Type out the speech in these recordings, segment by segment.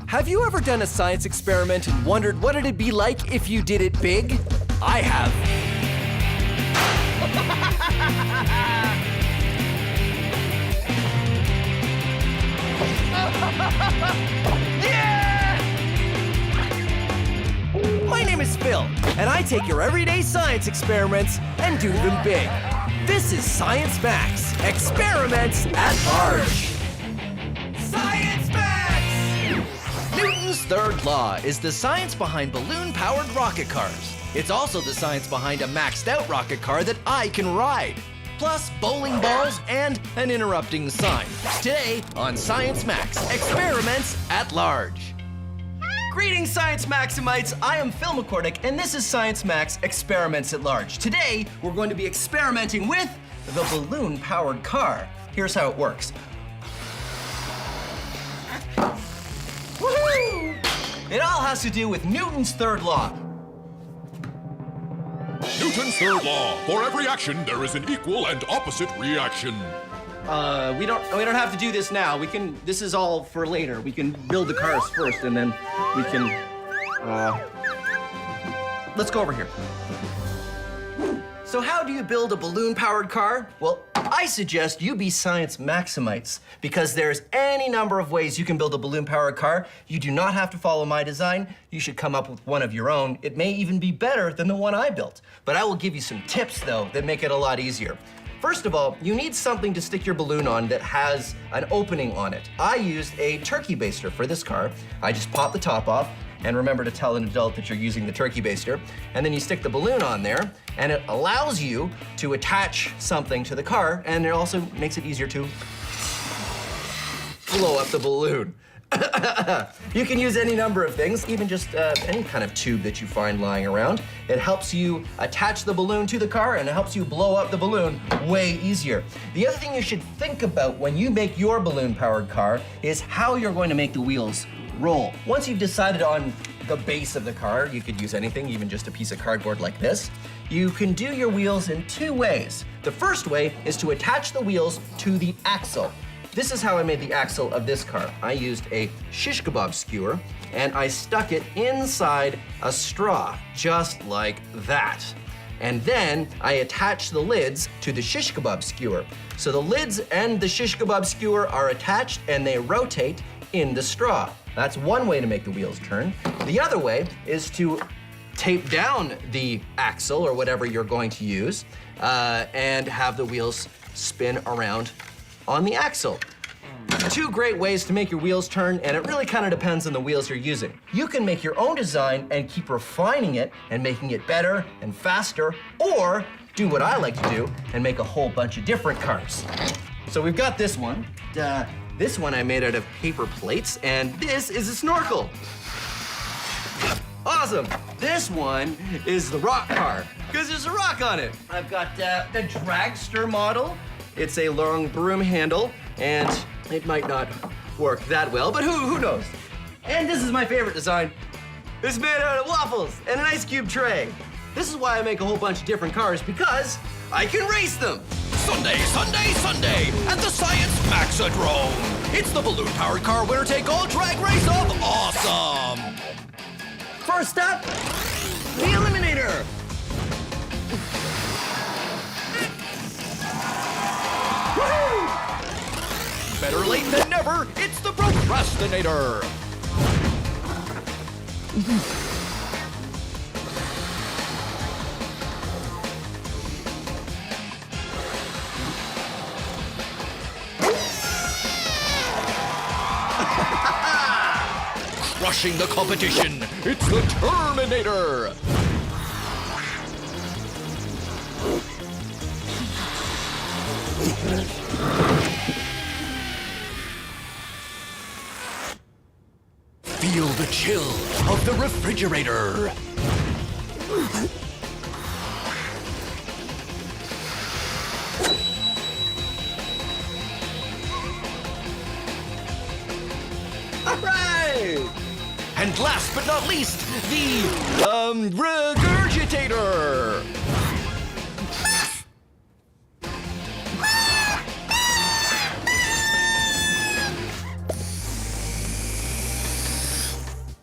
Have you ever done a science experiment and wondered what it'd be like if you did it big? I have. Yeah! My name is Phil, and I take your everyday science experiments and do them big. This is Science Max, Experiments at Large. Science Max! Newton's third law is the science behind balloon-powered rocket cars. It's also the science behind a maxed-out rocket car that I can ride. Plus bowling balls and an interrupting sign. Today on Science Max, Experiments at Large. Greetings, Science Maximites. I am Phil McCordick, and this is Science Max Experiments at Large. Today, we're going to be experimenting with the balloon-powered car. Here's how it works. Woohoo! It all has to do with Newton's third law. Newton's third law. For every action, there is an equal and opposite reaction. We don't have to do this now. This is all for later. We can build the cars first, and then we can, let's go over here. So how do you build a balloon-powered car? Well, I suggest you be Science Maximites, because there's any number of ways you can build a balloon-powered car. You do not have to follow my design. You should come up with one of your own. It may even be better than the one I built. But I will give you some tips, though, that make it a lot easier. First of all, you need something to stick your balloon on that has an opening on it. I used a turkey baster for this car. I just pop the top off, and remember to tell an adult that you're using the turkey baster. And then you stick the balloon on there, and it allows you to attach something to the car, and it also makes it easier to blow up the balloon. You can use any number of things, even just any kind of tube that you find lying around. It helps you attach the balloon to the car, and it helps you blow up the balloon way easier. The other thing you should think about when you make your balloon-powered car is how you're going to make the wheels roll. Once you've decided on the base of the car, you could use anything, even just a piece of cardboard like this. You can do your wheels in two ways. The first way is to attach the wheels to the axle. This is how I made the axle of this car. I used a shish kebab skewer, and I stuck it inside a straw, just like that. And then I attached the lids to the shish kebab skewer. So the lids and the shish kebab skewer are attached, and they rotate in the straw. That's one way to make the wheels turn. The other way is to tape down the axle or whatever you're going to use and have the wheels spin around on the axle. Two great ways to make your wheels turn, and it really kind of depends on the wheels you're using. You can make your own design and keep refining it and making it better and faster, or do what I like to do and make a whole bunch of different cars. So we've got this one. This one I made out of paper plates, and this is a snorkel. Awesome. This one is the rock car, because there's a rock on it. I've got the dragster model. It's a long broom handle, and it might not work that well, but who knows? And this is my favorite design. It's made out of waffles and an ice cube tray. This is why I make a whole bunch of different cars, because I can race them. Sunday, Sunday, Sunday at the Science Maxidrome. It's the balloon-powered car winner-take-all drag race of awesome. First up, the Eliminator. Woohoo! Better late than never, it's the Procrastinator. Crushing the competition, it's the Terminator! Feel the chill of the refrigerator. All right! And last but not least, the, Regurgitator!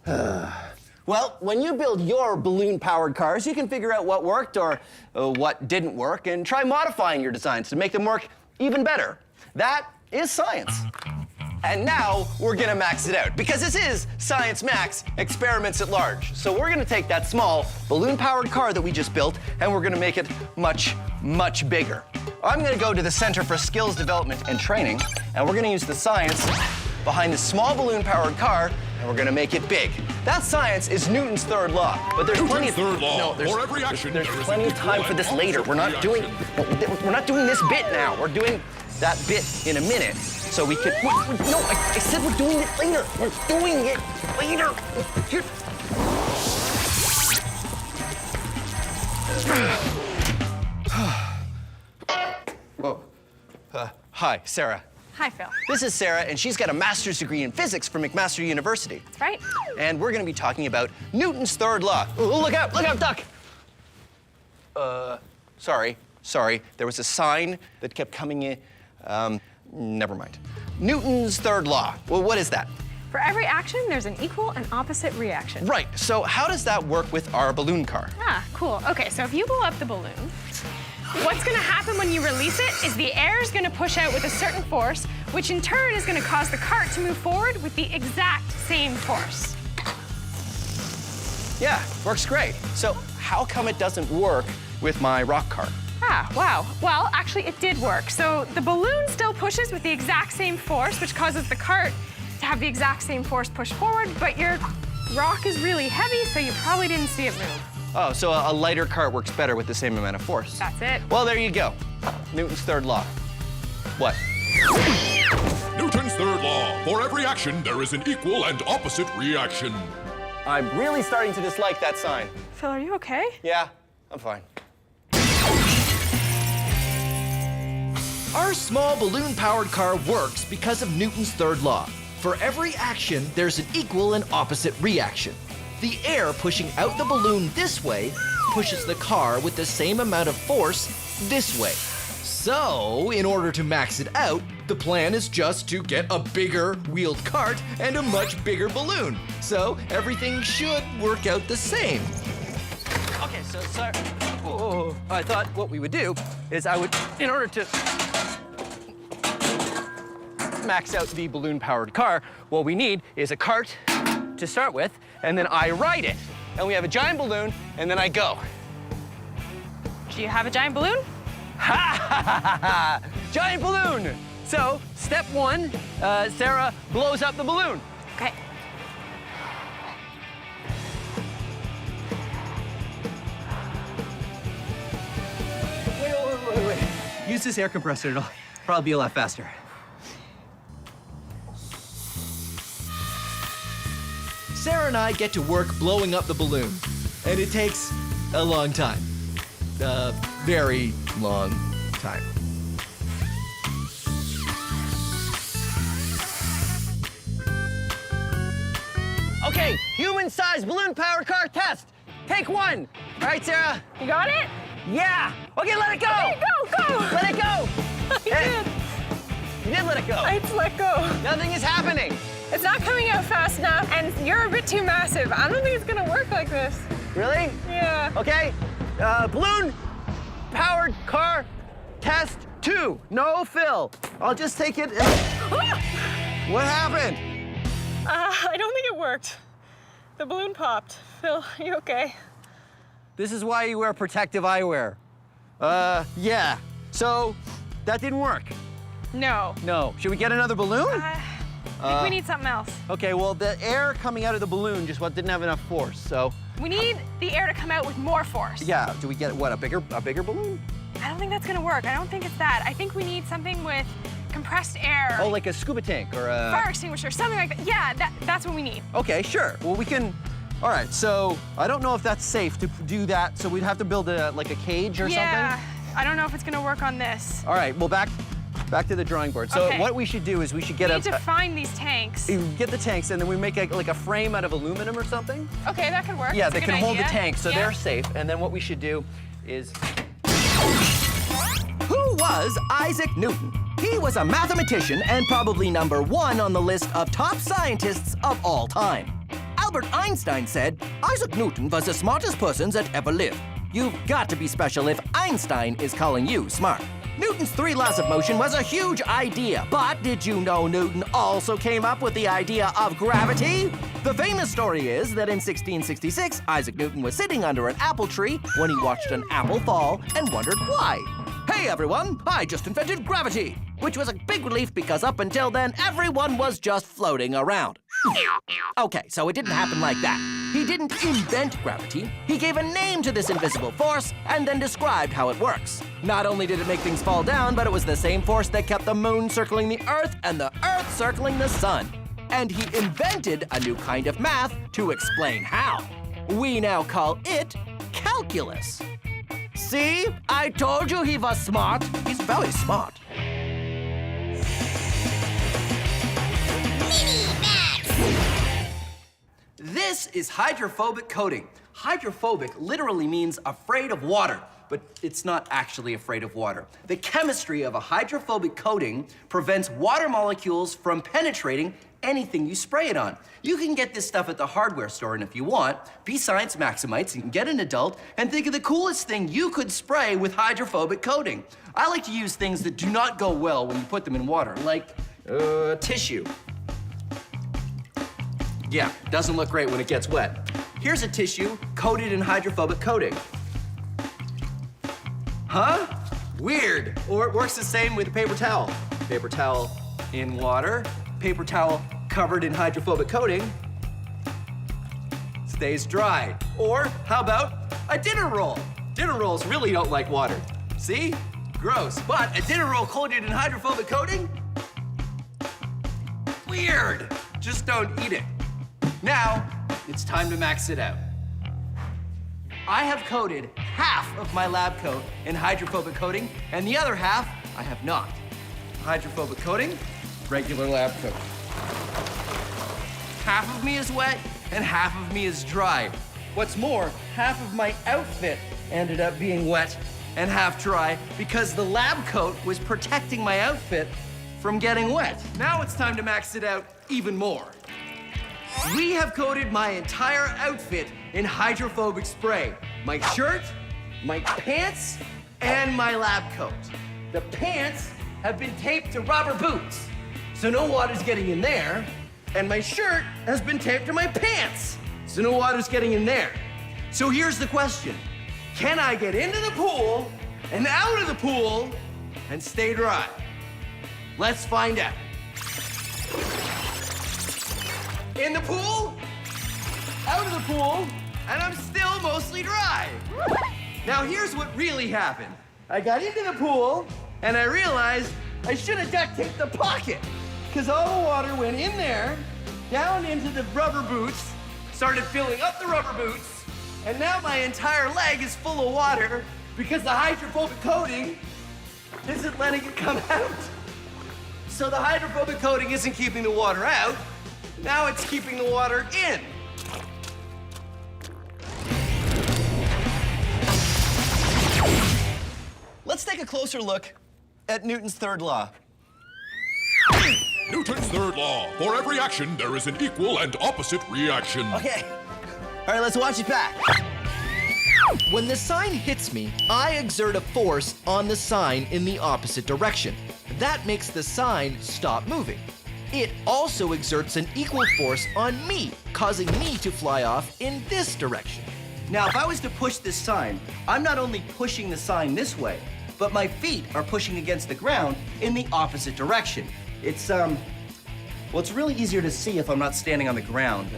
Well, when you build your balloon-powered cars, you can figure out what worked or what didn't work and try modifying your designs to make them work even better. That is science. And now we're gonna max it out because this is Science Max Experiments at Large. So we're gonna take that small balloon-powered car that we just built and we're gonna make it much, much bigger. I'm gonna go to the Center for Skills Development and Training and we're gonna use the science behind this small balloon-powered car and we're gonna make it big. That science is Newton's third law, but there's plenty of third law. no, there's, For every action, there's there is plenty an of time equal for this and later. opposite We're not doing this bit now. We're doing that bit in a minute, so we could. No, I said we're doing it later. We're doing it later. Whoa. Hi, Sarah. Hi, Phil. This is Sarah, and she's got a master's degree in physics from McMaster University. That's right. And we're gonna be talking about Newton's third law. Oh, look out, duck! Sorry. There was a sign that kept coming in. Never mind. Newton's third law. Well, what is that? For every action, there's an equal and opposite reaction. Right, so how does that work with our balloon car? Ah, cool. Okay, so if you blow up the balloon, what's gonna happen when you release it is the air is gonna push out with a certain force, which in turn is gonna cause the cart to move forward with the exact same force. Yeah, works great. So how come it doesn't work with my rock cart? Ah, wow. Well, actually, it did work. So the balloon still pushes with the exact same force, which causes the cart to have the exact same force push forward, but your rock is really heavy, so you probably didn't see it move. Oh, so a lighter cart works better with the same amount of force. That's it. Well, there you go. Newton's third law. What? Newton's third law. For every action, there is an equal and opposite reaction. I'm really starting to dislike that sign. Phil, are you okay? Yeah, I'm fine. Our small balloon-powered car works because of Newton's third law. For every action, there's an equal and opposite reaction. The air pushing out the balloon this way pushes the car with the same amount of force this way. So, in order to max it out, the plan is just to get a bigger wheeled cart and a much bigger balloon. So, everything should work out the same. Okay, so I thought what we would do is in order to max out the balloon-powered car, what we need is a cart to start with, and then I ride it. And we have a giant balloon, and then I go. Do you have a giant balloon? Ha ha ha ha! Giant balloon! So, step one, Sarah blows up the balloon. Okay. Wait. Use this air compressor, it'll probably be a lot faster. Sarah and I get to work blowing up the balloon, and it takes a long time. A very long time. Okay, human-sized balloon-powered car test. Take one. All right, Sarah. You got it? Yeah. Okay, let it go. Okay, go! Let it go. I did. You did let it go. I just let go. Nothing is happening. It's not coming out fast enough, and you're a bit too massive. I don't think it's gonna work like this. Really? Yeah. Okay. Balloon-powered car test 2. No fill. I'll just take it. What happened? I don't think it worked. The balloon popped. Phil, are you okay? This is why you wear protective eyewear. Yeah. So, that didn't work. No. No. Should we get another balloon? I think we need something else. Okay, well, the air coming out of the balloon just didn't have enough force, so. We need the air to come out with more force. Yeah, do we get, what, a bigger balloon? I don't think that's gonna work. I don't think it's that. I think we need something with compressed air. Oh, like a scuba tank or a... Fire extinguisher, something like that. Yeah, that's what we need. Okay, sure. Well, we can, all right, so I don't know if that's safe to do that, so we'd have to build like a cage or Yeah, something? I don't know if it's gonna work on this. All right, well, back to the drawing board. So Okay. what we should do is we should get We need to find these tanks. get the tanks, and then we make like a frame out of aluminum or something. Okay, that could work. Yeah, That's they a can good hold the idea. tank, so Yeah. they're safe. And then what we should do is... Who was Isaac Newton? He was a mathematician and probably #1 on the list of top scientists of all time. Albert Einstein said, Isaac Newton was the smartest person that ever lived. You've got to be special if Einstein is calling you smart. Newton's 3 laws of motion was a huge idea, but did you know Newton also came up with the idea of gravity? The famous story is that in 1666, Isaac Newton was sitting under an apple tree when he watched an apple fall and wondered why. Hey everyone, I just invented gravity, which was a big relief because up until then, everyone was just floating around. Okay, so it didn't happen like that. He didn't invent gravity. He gave a name to this invisible force and then described how it works. Not only did it make things fall down, but it was the same force that kept the moon circling the Earth and the Earth circling the sun. And he invented a new kind of math to explain how. We now call it calculus. See? I told you he was smart. He's very smart. This is hydrophobic coating. Hydrophobic literally means afraid of water, but it's not actually afraid of water. The chemistry of a hydrophobic coating prevents water molecules from penetrating anything you spray it on. You can get this stuff at the hardware store, and if you want, be Science Maximites and get an adult and think of the coolest thing you could spray with hydrophobic coating. I like to use things that do not go well when you put them in water, like tissue. Yeah, doesn't look great when it gets wet. Here's a tissue coated in hydrophobic coating. Huh? Weird. Or it works the same with a paper towel. Paper towel in water, paper towel covered in hydrophobic coating, stays dry. Or how about a dinner roll? Dinner rolls really don't like water. See? Gross. But a dinner roll coated in hydrophobic coating? Weird. Just don't eat it. Now, it's time to max it out. I have coated half of my lab coat in hydrophobic coating, and the other half I have not. Hydrophobic coating, regular lab coat. Half of me is wet, and half of me is dry. What's more, half of my outfit ended up being wet and half dry because the lab coat was protecting my outfit from getting wet. Now it's time to max it out even more. We have coated my entire outfit in hydrophobic spray. My shirt, my pants, and my lab coat. The pants have been taped to rubber boots, so no water's getting in there. And my shirt has been taped to my pants, so no water's getting in there. So here's the question. Can I get into the pool and out of the pool and stay dry? Let's find out. In the pool, out of the pool, and I'm still mostly dry. Now here's what really happened. I got into the pool, and I realized I should have duct taped the pocket, because all the water went in there, down into the rubber boots, started filling up the rubber boots, and now my entire leg is full of water because the hydrophobic coating isn't letting it come out. So the hydrophobic coating isn't keeping the water out. Now it's keeping the water in. Let's take a closer look at Newton's third law. Newton's third law. For every action, there is an equal and opposite reaction. Okay. All right, let's watch it back. When the sign hits me, I exert a force on the sign in the opposite direction. That makes the sign stop moving. It also exerts an equal force on me, causing me to fly off in this direction. Now, if I was to push this sign, I'm not only pushing the sign this way, but my feet are pushing against the ground in the opposite direction. It's, well, it's really easier to see if I'm not standing on the ground.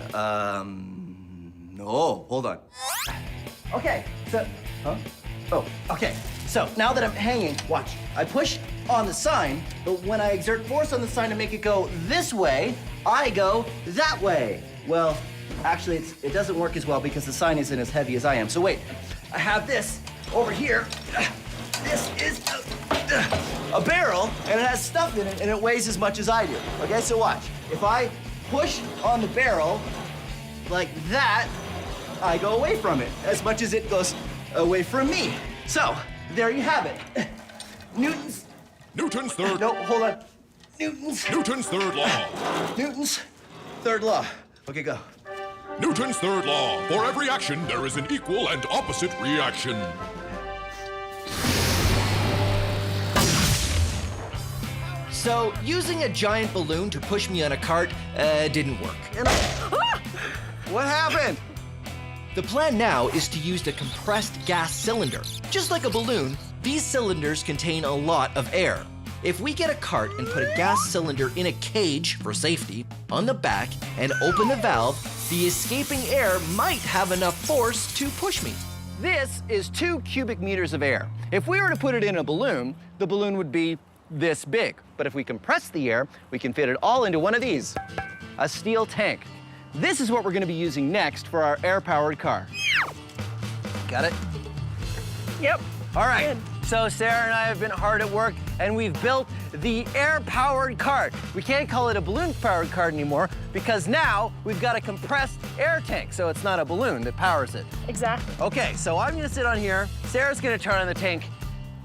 No, hold on. Okay, so, okay. So now that I'm hanging, watch. I push on the sign, but when I exert force on the sign to make it go this way, I go that way. Well, actually, it doesn't work as well because the sign isn't as heavy as I am. So wait, I have this over here. This is a barrel, and it has stuff in it, and it weighs as much as I do. Okay, so watch. If I push on the barrel like that, I go away from it as much as it goes away from me. So, there you have it. Newton's third... No, hold on. Newton's Newton's third law. Newton's third law. Okay, go. Newton's third law. For every action, there is an equal and opposite reaction. So, using a giant balloon to push me on a cart didn't work. What happened? The plan now is to use the compressed gas cylinder. Just like a balloon, these cylinders contain a lot of air. If we get a cart and put a gas cylinder in a cage for safety on the back and open the valve, the escaping air might have enough force to push me. This is 2 cubic meters of air. If we were to put it in a balloon, the balloon would be this big. But if we compress the air, we can fit it all into one of these, a steel tank. This is what we're going to be using next for our air-powered car. Got it? Yep. All right. So Sarah and I have been hard at work, and we've built the air-powered cart. We can't call it a balloon-powered cart anymore because now we've got a compressed air tank, so it's not a balloon that powers it. Exactly. Okay, so I'm gonna sit on here, Sarah's gonna turn on the tank,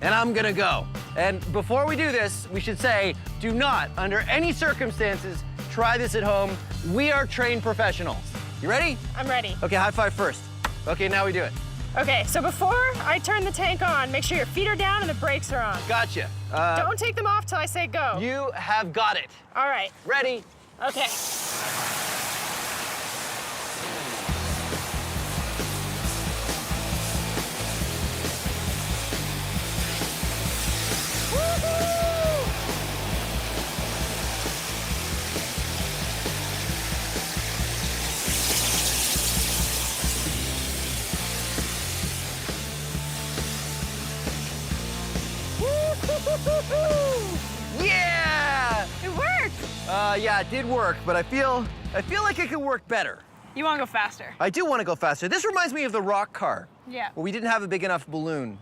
and I'm gonna go. And before we do this, we should say, do not, under any circumstances, try this at home. We are trained professionals. You ready? I'm ready. Okay, high five first. Okay, now we do it. Okay, so before I turn the tank on, make sure your feet are down and the brakes are on. Gotcha. Don't take them off till I say go. You have got it. All right. Ready? Okay. Yeah! It worked. Yeah, it did work, but I feel like it could work better. You want to go faster? I do want to go faster. This reminds me of the rock car. Yeah. Where we didn't have a big enough balloon.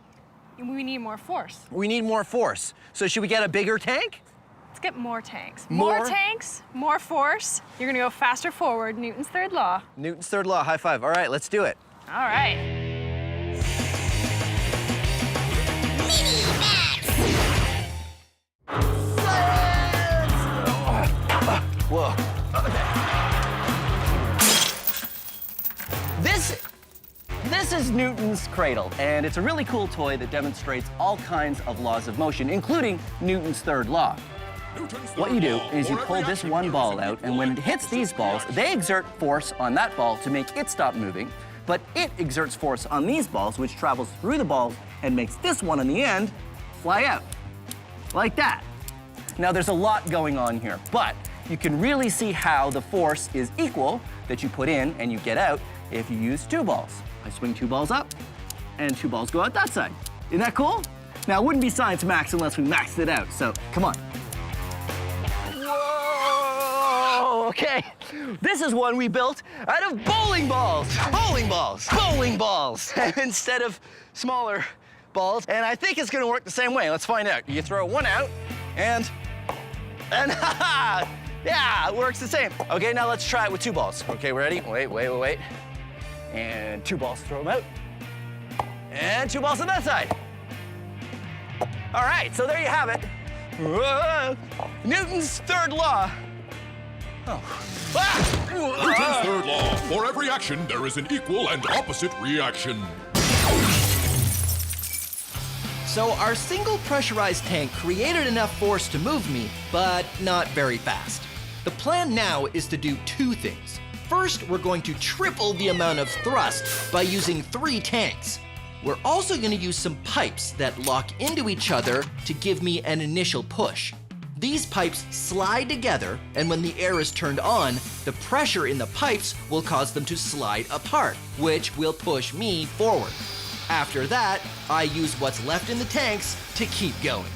We need more force. We need more force. So should we get a bigger tank? Let's get more tanks. More? More tanks, more force. You're gonna go faster forward. Newton's third law. Newton's third law, high five. All right, let's do it. All right. Whoa. This is Newton's Cradle, and it's a really cool toy that demonstrates all kinds of laws of motion, including Newton's third law. What you do is you pull this one ball out, and when it hits these balls, they exert force on that ball to make it stop moving, but it exerts force on these balls, which travels through the balls and makes this one on the end fly out, like that. Now, there's a lot going on here, but you can really see how the force is equal that you put in and you get out if you use 2 balls. I swing 2 balls up, and 2 balls go out that side. Isn't that cool? Now, it wouldn't be Science Max unless we maxed it out, so come on. Whoa, okay. This is one we built out of bowling balls. Bowling balls, bowling balls, instead of smaller balls. And I think it's gonna work the same way. Let's find out. You throw one out, and yeah, it works the same. Okay, now let's try it with 2 balls. Okay, ready? Wait. And 2 balls, throw them out. And 2 balls on that side. All right, so there you have it. Whoa. Newton's third law. Oh. Ah! Newton's third law. For every action, there is an equal and opposite reaction. So our single pressurized tank created enough force to move me, but not very fast. The plan now is to do 2 things. First, we're going to triple the amount of thrust by using 3 tanks. We're also going to use some pipes that lock into each other to give me an initial push. These pipes slide together, and when the air is turned on, the pressure in the pipes will cause them to slide apart, which will push me forward. After that, I use what's left in the tanks to keep going.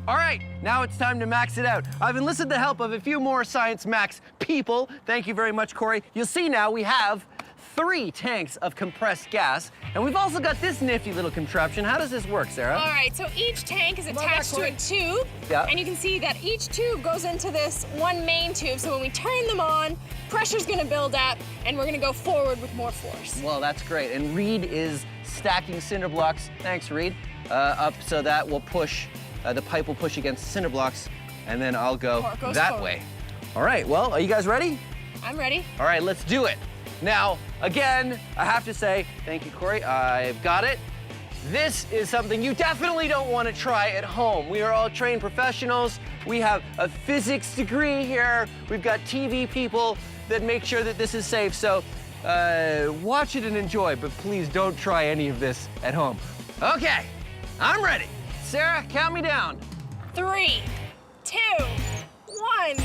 All right, now it's time to max it out. I've enlisted the help of a few more Science Max people. Thank you very much, Corey. You'll see now we have 3 tanks of compressed gas, and we've also got this nifty little contraption. How does this work, Sarah? All right, so each tank is attached to a tube, Yeah. and you can see that each tube goes into this one main tube, so when we turn them on, pressure's gonna build up, and we're gonna go forward with more force. Well, that's great. And Reed is stacking cinder blocks, thanks Reed, up so that will push, the pipe will push against the cinder blocks, and then I'll go Or it goes that forward. way. All right, well, are you guys ready? I'm ready. All right, let's do it. Now, again, I have to say, thank you, Corey, I've got it. This is something you definitely don't want to try at home. We are all trained professionals. We have a physics degree here. We've got TV people that make sure that this is safe. So watch it and enjoy, but please don't try any of this at home. Okay, I'm ready. Sarah, count me down. 3, 2, 1.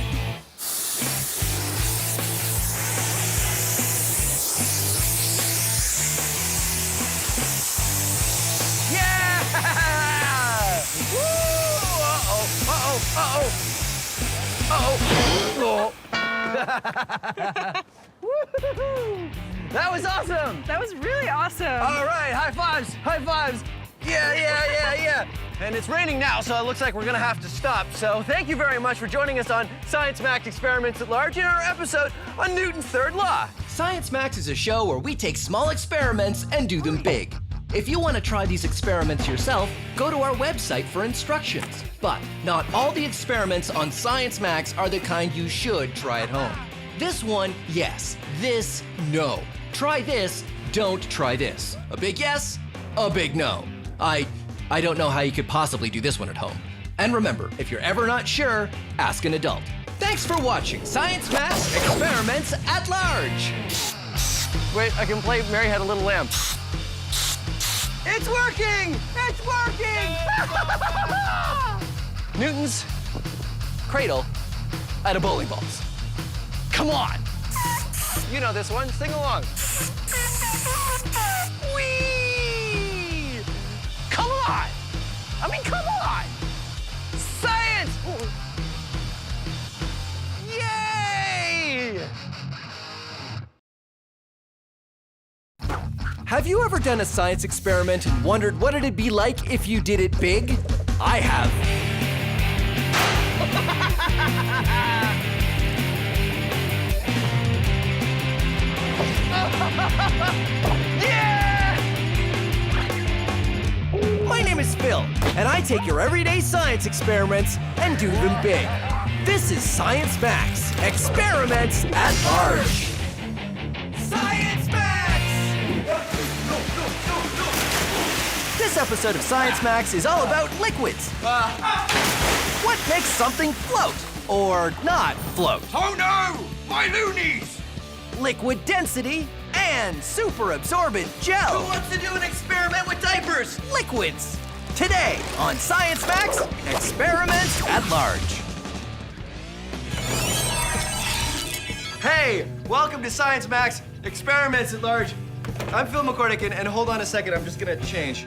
Yeah! Woo! Uh-oh. Woo-hoo-hoo. That was awesome! That was really awesome. All right, high fives, high fives. Yeah. And it's raining now, so it looks like we're gonna have to stop. So thank you very much for joining us on Science Max Experiments at Large in our episode on Newton's third law. Science Max is a show where we take small experiments and do them big. If you want to try these experiments yourself, go to our website for instructions. But not all the experiments on Science Max are the kind you should try at home. This one, yes. This, no. Try this, don't try this. A big yes, a big no. I don't know how you could possibly do this one at home. And remember, if you're ever not sure, ask an adult. Thanks for watching Science Max Experiments at Large. Wait, I can play Mary Had a Little Lamb. It's working! It's working! Newton's Cradle out of bowling balls. Come on! You know this one, sing along. Whee! Come on! I mean, come on! Science! Yay! Have you ever done a science experiment and wondered what it'd be like if you did it big? I have. Yeah! My name is Phil, and I take your everyday science experiments and do them big. This is Science Max, Experiments at Large. Science Max! This episode of Science Max is all about liquids. What makes something float or not float? Oh no! My loonies! Liquid density and super absorbent gel. Who wants to do an experiment with diapers? Liquids. Today on Science Max, Experiments at Large. Hey, welcome to Science Max Experiments at Large. I'm Phil McCordick, and hold on a second, I'm just gonna change.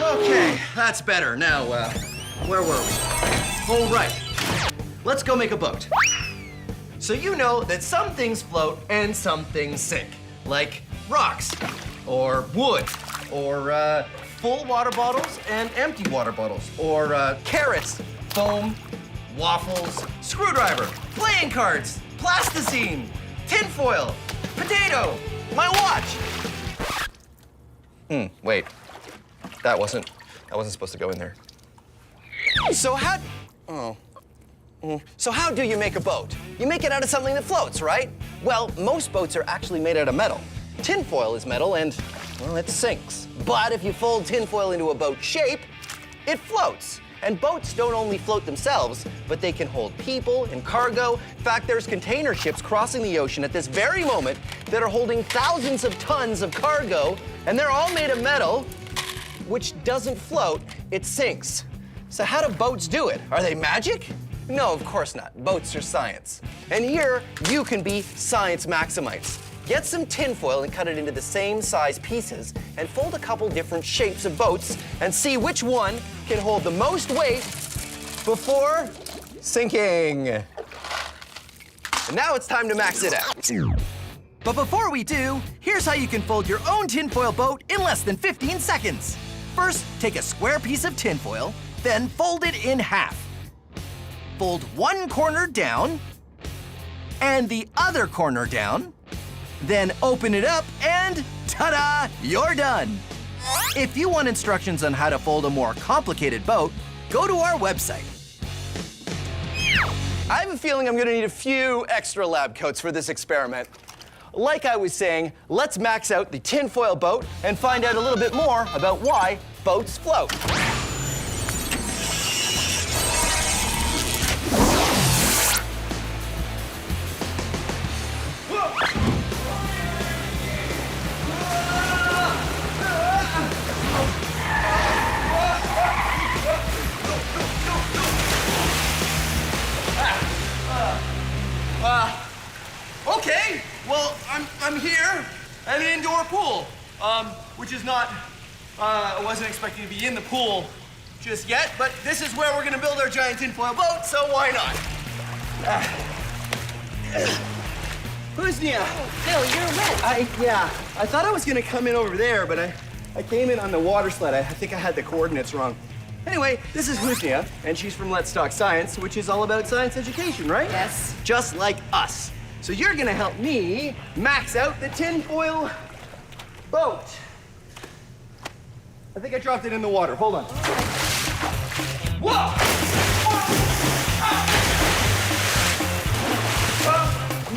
Okay, that's better. Now, where were we? Oh, right. Let's go make a boat. So you know that some things float and some things sink, like rocks, or wood, or full water bottles and empty water bottles, or carrots, foam, waffles, screwdriver, playing cards, plasticine, tinfoil, potato, my watch. Wait, that wasn't supposed to go in there. So how do you make a boat? You make it out of something that floats, right? Well, most boats are actually made out of metal. Tinfoil is metal and, well, it sinks. But if you fold tinfoil into a boat shape, it floats. And boats don't only float themselves, but they can hold people and cargo. In fact, there's container ships crossing the ocean at this very moment that are holding thousands of tons of cargo, and they're all made of metal, which doesn't float, it sinks. So how do boats do it? Are they magic? No, of course not. Boats are science. And here, you can be science maximites. Get some tinfoil and cut it into the same size pieces and fold a couple different shapes of boats and see which one can hold the most weight before sinking. And now it's time to max it out. But before we do, here's how you can fold your own tinfoil boat in less than 15 seconds. First, take a square piece of tinfoil, then fold it in half. Fold one corner down and the other corner down. Then open it up and ta-da, you're done. If you want instructions on how to fold a more complicated boat, go to our website. I have a feeling I'm gonna need a few extra lab coats for this experiment. Like I was saying, let's max out the tinfoil boat and find out a little bit more about why boats float. Okay, well, I'm here at an indoor pool, which is not, I wasn't expecting to be in the pool just yet, but this is where we're gonna build our giant tinfoil boat, so why not? Who's Nia? Phil, you're wet. I thought I was gonna come in over there, but I came in on the water sled. I think I had the coordinates wrong. Anyway, this is Husnia, and she's from Let's Talk Science, which is all about science education, right? Yes. Just like us. So you're gonna help me max out the tinfoil boat. I think I dropped it in the water. Hold on. Whoa!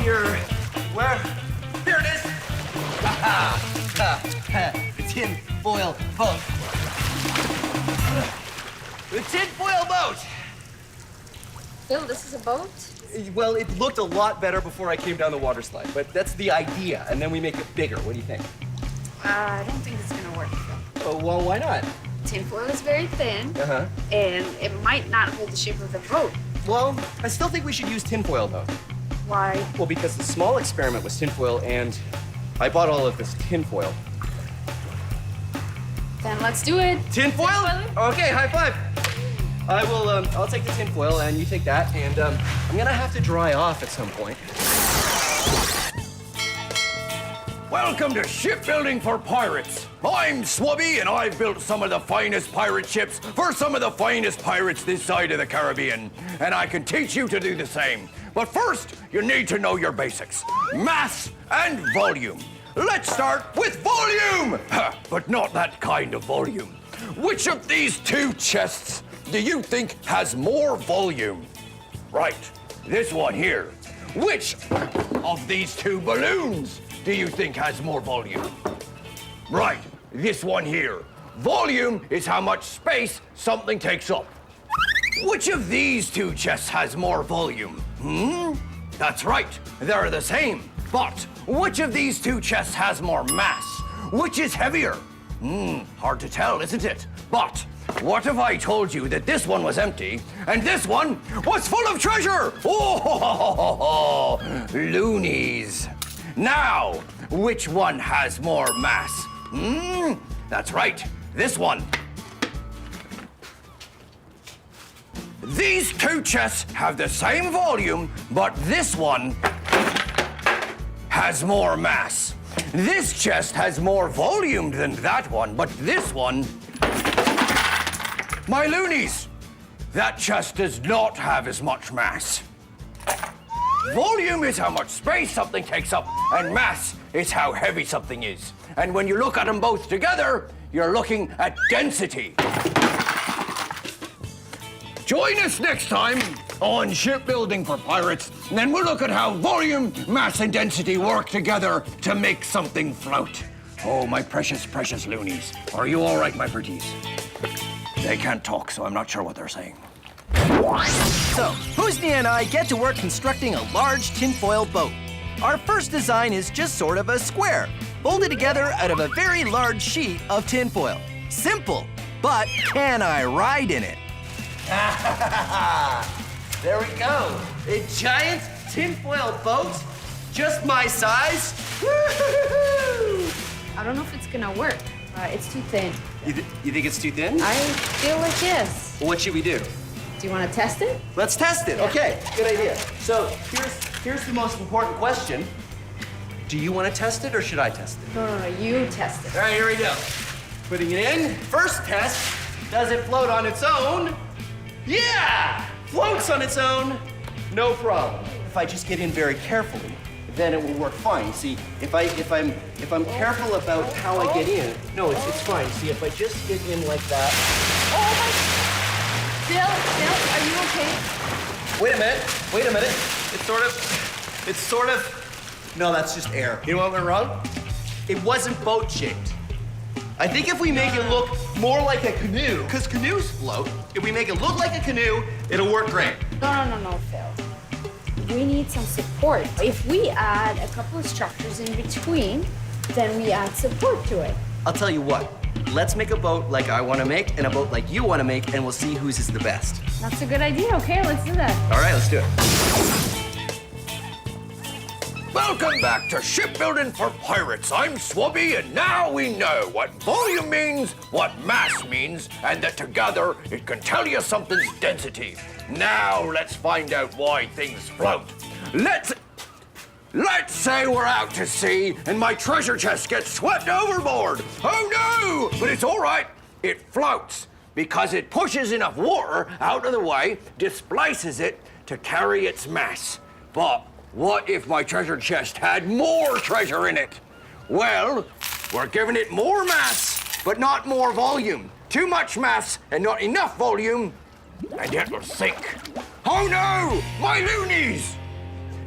Here, where? Here it is. The tinfoil boat. The tinfoil boat. Phil, this is a boat? Well, it looked a lot better before I came down the water slide, but that's the idea, and then we make it bigger. What do you think? I don't think it's gonna work, Phil. Oh, well, why not? Tinfoil is very thin, Uh-huh. and it might not hold the shape of the boat. Well, I still think we should use tinfoil, though. Why? Well, because the small experiment was tinfoil, and I bought all of this tinfoil. Then let's do it. Tinfoil? Tinfoil? Okay, high five. I will, I'll take the tinfoil, and you take that, and, I'm gonna have to dry off at some point. Welcome to Shipbuilding for Pirates. I'm Swubby, and I've built some of the finest pirate ships for some of the finest pirates this side of the Caribbean. And I can teach you to do the same. But first, you need to know your basics. Mass and volume. Let's start with volume! But not that kind of volume. Which of these two chests do you think has more volume? Right, this one here. Which of these two balloons do you think has more volume? Right, this one here. Volume is how much space something takes up. Which of these two chests has more volume? That's right, they're the same. But which of these two chests has more mass? Which is heavier? Hard to tell, isn't it? But what if I told you that this one was empty and this one was full of treasure? Oh, loonies. Now, which one has more mass? That's right, this one. These two chests have the same volume, but this one has more mass. This chest has more volume than that one, but this one... My loonies! That chest does not have as much mass. Volume is how much space something takes up, and mass is how heavy something is. And when you look at them both together, you're looking at density. Join us next time on Shipbuilding for Pirates, and then we'll look at how volume, mass, and density work together to make something float. Oh, my precious, precious loonies. Are you all right, my pretties? They can't talk, so I'm not sure what they're saying. So, Husnia and I get to work constructing a large tinfoil boat. Our first design is just sort of a square, folded together out of a very large sheet of tinfoil. Simple, but can I ride in it? There we go. A giant tinfoil boat, just my size. Woo-hoo-hoo-hoo. I don't know if it's gonna work. It's too thin. You think it's too thin? I feel like yes. Well, what should we do? Do you want to test it? Let's test it. Okay, good idea. So here's the most important question. Do you want to test it or should I test it? No, you test it. All right, here we go. Putting it in. First test. Does it float on its own? Yeah! Floats on its own. No problem. If I just get in very carefully, then it will work fine. You see, if I'm careful about how I get in, no, it's fine. See, if I just get in like that. Oh my... Bill, are you okay? Wait a minute. It's sort of, no, that's just air. You know what went wrong? It wasn't boat shaped. I think if we make it look more like a canoe, because canoes float, if we make it look like a canoe, it'll work great. No, Phil. We need some support. If we add a couple of structures in between, then we add support to it. I'll tell you what, let's make a boat like I want to make and a boat like you want to make, and we'll see whose is the best. That's a good idea. Okay, let's do that. All right, let's do it. Welcome back to Shipbuilding for Pirates. I'm Swabby, and now we know what volume means, what mass means, and that together it can tell you something's density. Now let's find out why things float. Let's say we're out to sea and my treasure chest gets swept overboard. Oh no! But it's all right. It floats because it pushes enough water out of the way, displaces it to carry its mass. But what if my treasure chest had more treasure in it? Well, we're giving it more mass, but not more volume. Too much mass and not enough volume, and it will sink. Oh no, my loonies!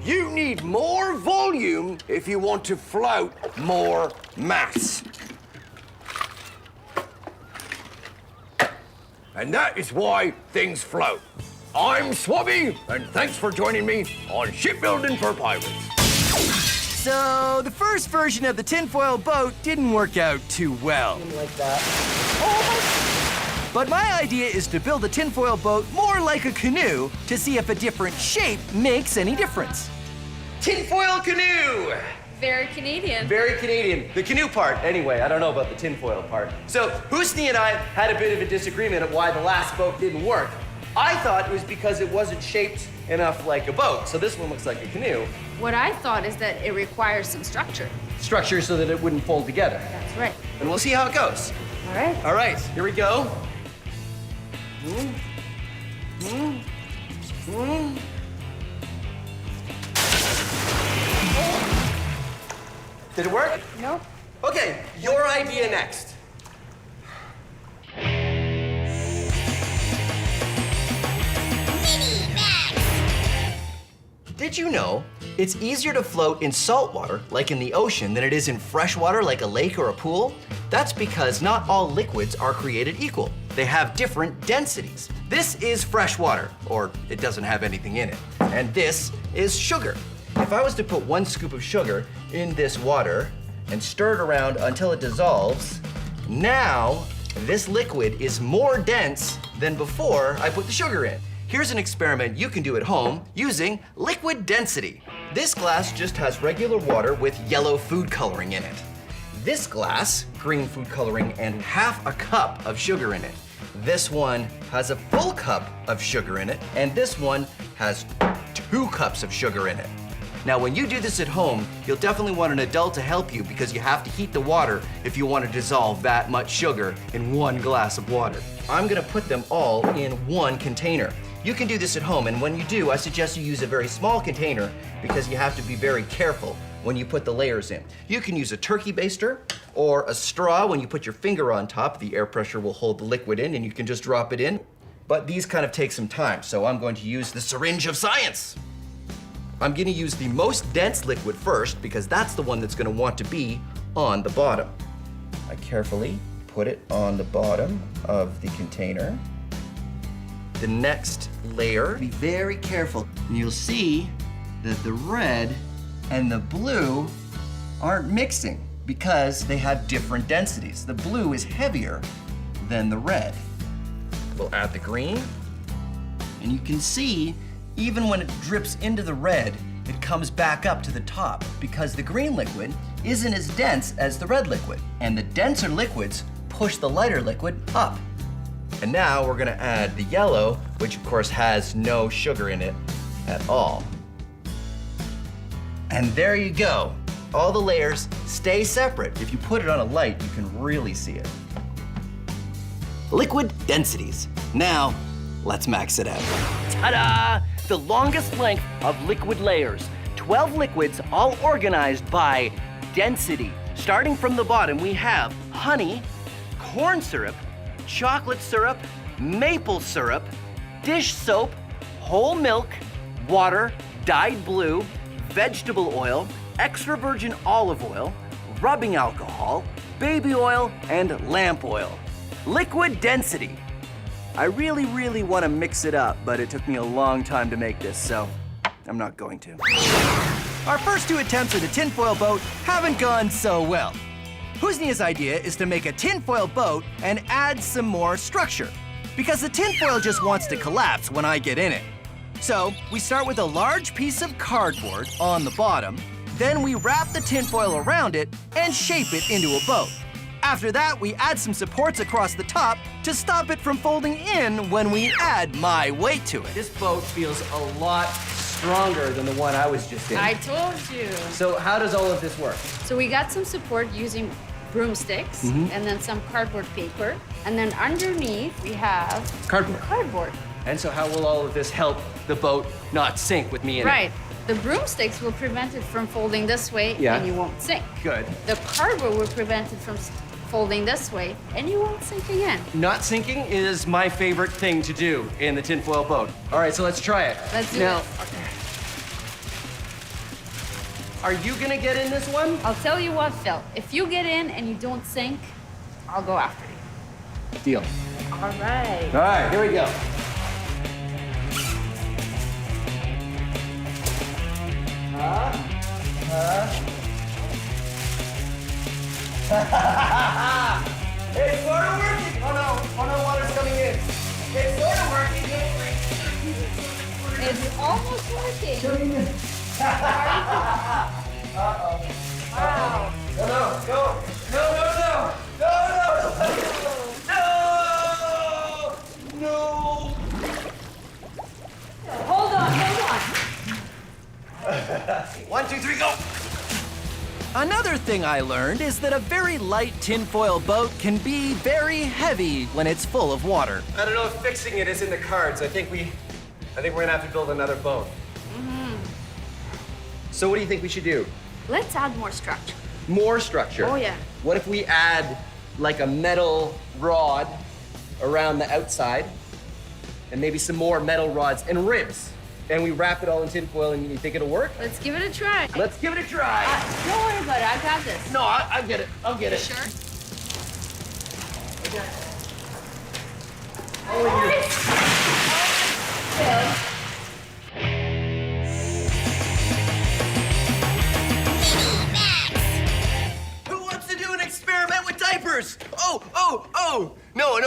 You need more volume if you want to float more mass. And that is why things float. I'm Swabby, and thanks for joining me on Shipbuilding for Pirates. So, the first version of the tinfoil boat didn't work out too well. Like that. But my idea is to build a tinfoil boat more like a canoe to see if a different shape makes any difference. Tinfoil canoe! Very Canadian. Very Canadian. The canoe part, anyway. I don't know about the tinfoil part. So, Husni and I had a bit of a disagreement of why the last boat didn't work. I thought it was because it wasn't shaped enough like a boat. So this one looks like a canoe. What I thought is that it requires some structure. Structure so that it wouldn't fold together. That's right. And we'll see how it goes. All right. All right, here we go. Did it work? Nope. Okay, your idea next. Did you know it's easier to float in salt water, like in the ocean, than it is in fresh water, like a lake or a pool? That's because not all liquids are created equal. They have different densities. This is fresh water, or it doesn't have anything in it. And this is sugar. If I was to put 1 scoop of sugar in this water and stir it around until it dissolves, now this liquid is more dense than before I put the sugar in. Here's an experiment you can do at home using liquid density. This glass just has regular water with yellow food coloring in it. This glass, green food coloring and ½ a cup of sugar in it. This one has a full cup of sugar in it, and this one has 2 cups of sugar in it. Now, when you do this at home, you'll definitely want an adult to help you because you have to heat the water if you want to dissolve that much sugar in 1 glass of water. I'm gonna put them all in 1 container. You can do this at home, and when you do, I suggest you use a very small container because you have to be very careful when you put the layers in. You can use a turkey baster or a straw. When you put your finger on top, the air pressure will hold the liquid in and you can just drop it in. But these kind of take some time, so I'm going to use the syringe of science. I'm gonna use the most dense liquid first because that's the one that's gonna want to be on the bottom. I carefully put it on the bottom of the container. The next layer, be very careful. And you'll see that the red and the blue aren't mixing because they have different densities. The blue is heavier than the red. We'll add the green, and you can see even when it drips into the red, it comes back up to the top because the green liquid isn't as dense as the red liquid, and the denser liquids push the lighter liquid up. And now we're gonna add the yellow, which of course has no sugar in it at all. And there you go. All the layers stay separate. If you put it on a light, you can really see it. Liquid densities. Now, let's max it out. Ta-da! The longest length of liquid layers. 12 liquids all organized by density. Starting from the bottom, we have honey, corn syrup, chocolate syrup, maple syrup, dish soap, whole milk, water, dyed blue, vegetable oil, extra virgin olive oil, rubbing alcohol, baby oil, and lamp oil. Liquid density. I really want to mix it up, but it took me a long time to make this, so I'm not going to. Our first 2 attempts at a tinfoil boat haven't gone so well. Husnia's idea is to make a tinfoil boat and add some more structure, because the tinfoil just wants to collapse when I get in it. So we start with a large piece of cardboard on the bottom, then we wrap the tinfoil around it and shape it into a boat. After that, we add some supports across the top to stop it from folding in when we add my weight to it. This boat feels a lot stronger than the one I was just in. I told you. So how does all of this work? So we got some support using broomsticks and then some cardboard paper. And then underneath we have cardboard. And so how will all of this help the boat not sink with me in it? Right. The broomsticks will prevent it from folding this way and you won't sink. Good. The cardboard will prevent it from folding this way and you won't sink again. Not sinking is my favorite thing to do in the tinfoil boat. All right, so let's try it. Let's do now, it. Are you gonna get in this one? I'll tell you what, Phil. If you get in and you don't sink, I'll go after you. Deal. All right. All right, here we go. It's sort of working. Oh no, water's coming in. It's sort of working. It's almost working. Uh-oh. Wow. No. Hold on. 1, 2, 3, go. Another thing I learned is that a very light tinfoil boat can be very heavy when it's full of water. I don't know if fixing it is in the cards. I think we're gonna have to build another boat. So what do you think we should do? Let's add more structure. More structure. Oh, yeah. What if we add like a metal rod around the outside and maybe some more metal rods and ribs, and we wrap it all in tinfoil, and you think it'll work? Let's give it a try. Let's give it a try. Don't worry about it. I got this. No, I'll get it. I'll get it. Sure? Who wants to do an experiment with diapers? Oh! No,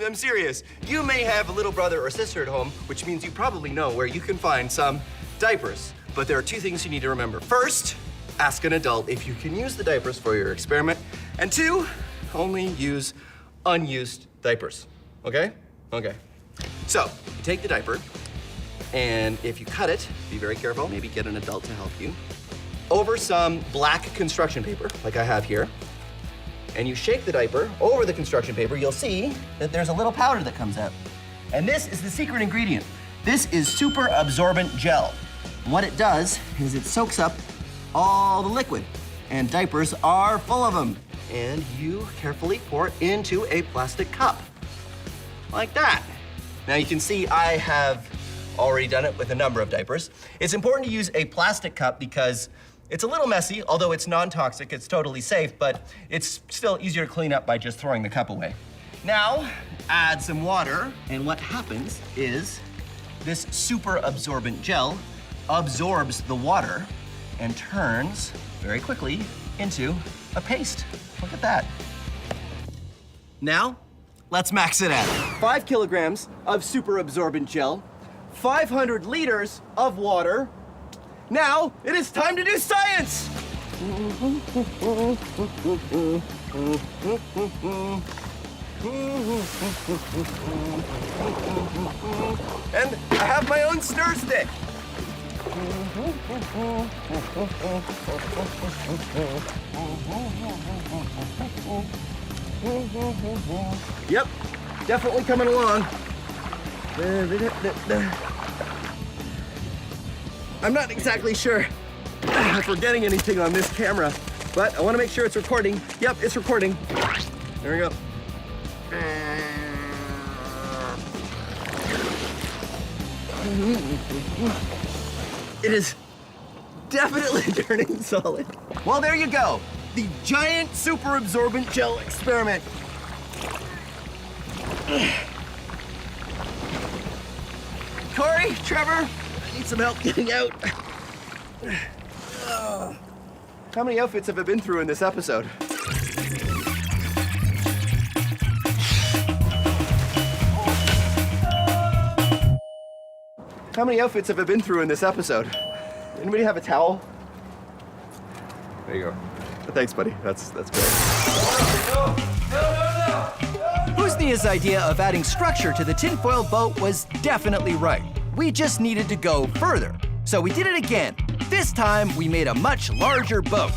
I'm serious. You may have a little brother or sister at home, which means you probably know where you can find some diapers. But there are 2 things you need to remember. First, ask an adult if you can use the diapers for your experiment. And 2, only use unused diapers, okay? Okay. So, you take the diaper, and if you cut it, be very careful, maybe get an adult to help you, over some black construction paper, like I have here, and you shake the diaper over the construction paper, you'll see that there's a little powder that comes out. And this is the secret ingredient. This is super absorbent gel. What it does is it soaks up all the liquid, and diapers are full of them. And you carefully pour it into a plastic cup, like that. Now you can see I have already done it with a number of diapers. It's important to use a plastic cup because it's a little messy, although it's non-toxic, it's totally safe, but it's still easier to clean up by just throwing the cup away. Now, add some water, and what happens is this super absorbent gel absorbs the water and turns very quickly into a paste. Look at that. Now, let's max it out. 5 kilograms of super absorbent gel, 500 liters of water. Now, it is time to do science! And I have my own stir stick. Yep, definitely coming along. I'm not exactly sure if we're getting anything on this camera, but I want to make sure it's recording. Yep, it's recording. There we go. It is definitely turning solid. Well, there you go. The giant super absorbent gel experiment. Corey, Trevor, I need some help getting out. How many outfits have I been through in this episode? How many outfits have I been through in this episode? Anybody have a towel? There you go. Thanks, buddy. That's great. Husnia's idea of adding structure to the tinfoil boat was definitely right. We just needed to go further. So we did it again. This time, we made a much larger boat.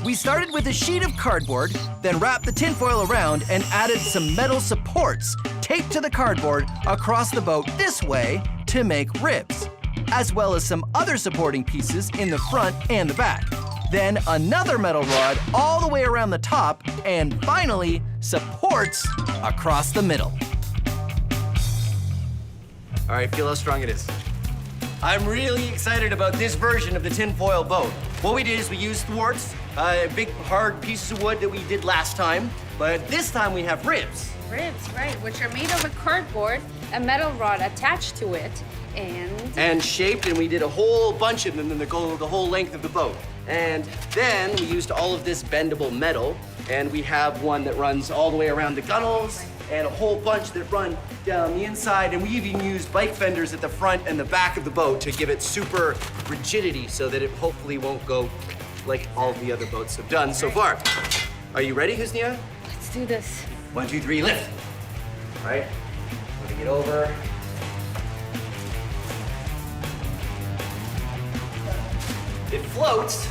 We started with a sheet of cardboard, then wrapped the tinfoil around and added some metal supports taped to the cardboard across the boat this way to make ribs, as well as some other supporting pieces in the front and the back. Then another metal rod all the way around the top, and finally, supports across the middle. All right, feel how strong it is. I'm really excited about this version of the tinfoil boat. What we did is we used thwarts, big hard pieces of wood that we did last time, but this time we have ribs. Ribs, right, which are made of a cardboard, a metal rod attached to it, and shaped, and we did a whole bunch of them that go the whole length of the boat. And then we used all of this bendable metal, and we have one that runs all the way around the gunnels, and a whole bunch that run down the inside, and we even used bike fenders at the front and the back of the boat to give it super rigidity so that it hopefully won't go like all the other boats have done so far. Are you ready, Husnia? let's do this. 1, 2, 3, lift. All right, let me get over. It floats,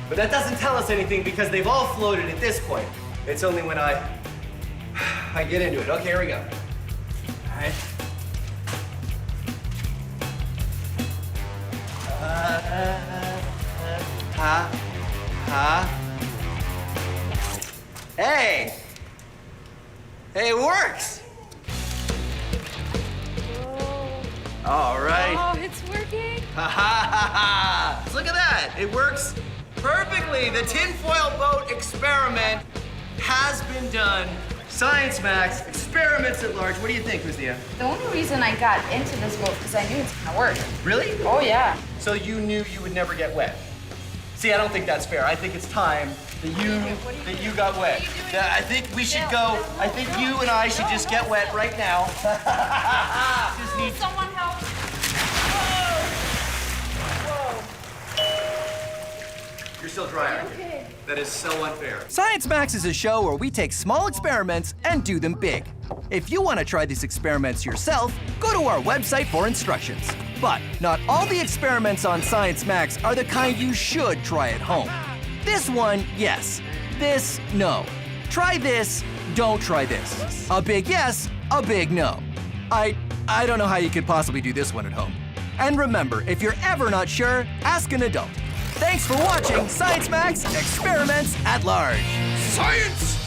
but that doesn't tell us anything because they've all floated at this point. It's only when I get into it. Okay, here we go. All right. Hey! Hey, it works! All right. Oh, it's working. Ha ha ha ha! Look at that! It works perfectly. The tinfoil boat experiment has been done. Science Max, experiments at large. What do you think, Husnia? The only reason I got into this boat because I knew it's gonna work. Really? Oh yeah. So you knew you would never get wet? See, I don't think that's fair. I think it's time that you got wet. I think we should go. I think you and I should just get wet right now. Just need Someone help. You're still dry, aren't you? Okay. That is so unfair. Science Max is a show where we take small experiments and do them big. If you want to try these experiments yourself, go to our website for instructions. But not all the experiments on Science Max are the kind you should try at home. This one, yes. This, no. Try this, don't try this. A big yes, a big no. I don't know how you could possibly do this one at home. And remember, if you're ever not sure, ask an adult. Thanks for watching Science Max Experiments at Large. Science!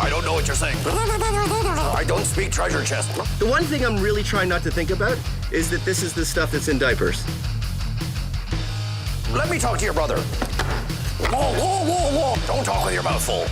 I don't know what you're saying. I don't speak treasure chest. The one thing I'm really trying not to think about is that this is the stuff that's in diapers. Let me talk to your brother. Whoa, whoa, whoa, whoa. Don't talk with your mouth full.